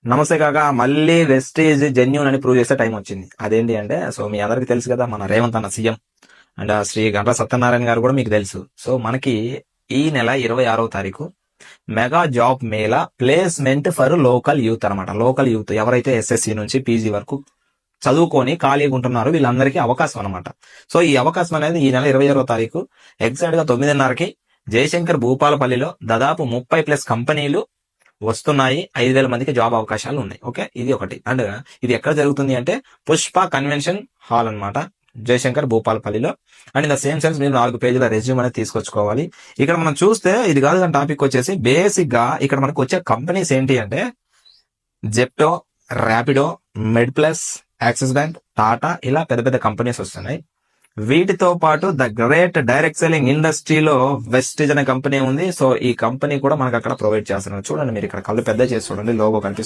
నమస్తే కాక మళ్ళీ వెస్టేజ్ జెన్యూన్ అని ప్రూవ్ చేసే టైం వచ్చింది. అదేంటి అంటే సో మీ అందరికి తెలుసు కదా, మన రేవంత్ అన్న సీఎం అండ్ శ్రీ గంటా సత్యనారాయణ గారు కూడా మీకు తెలుసు. సో మనకి ఈ నెల 26వ తారీఖు mega job Mela placement for local youth అనమాట. లోకల్ యూత్ ఎవరైతే ఎస్ఎస్సి నుంచి పీజీ వరకు చదువుకొని ఖాళీగా ఉంటున్నారో వీళ్ళందరికీ అవకాశం అనమాట. సో ఈ అవకాశం అనేది ఈ నెల 26వ తారీఖు ఎగ్జాక్ట్ గా 9:30కి జయశంకర్ భూపాలపల్లిలో దాదాపు 30+ కంపెనీలు వస్తున్నాయి. 5,000 మందికి జాబ్ అవకాశాలు ఉన్నాయి. ఓకే, ఇది ఒకటి. అండ్ ఇది ఎక్కడ జరుగుతుంది అంటే పుష్ప కన్వెన్షన్ హాల్ అన్నమాట, జయశంకర్ భూపాలపల్లిలో. And in the same sense మీరు 4 పేజీల రెజ్యూమ్ అనేది తీసుకొచ్చుకోవాలి. ఇక్కడ మనం చూస్తే ఇది కాదు కానీ టాపిక్ వచ్చేసి బేసిక్ గా ఇక్కడ మనకు వచ్చే కంపెనీస్ ఏంటి అంటే జెప్టో, ర్యాపిడో, మెడ్ ప్లస్, యాక్సిస్ బ్యాంక్, టాటా, ఇలా పెద్ద పెద్ద కంపెనీస్ వస్తున్నాయి. వీటితో పాటు ద గ్రేట్ డైరెక్ట్ సెల్లింగ్ ఇండస్ట్రీలో వెస్టేజ్ అనే కంపెనీ ఉంది. సో ఈ కంపెనీ కూడా మనకు అక్కడ ప్రొవైడ్ చేస్తున్నారు. చూడండి, మీరు ఇక్కడ కళ్ళు పెద్ద చేసి చూడండి, లోగో కనిపిస్తుంది.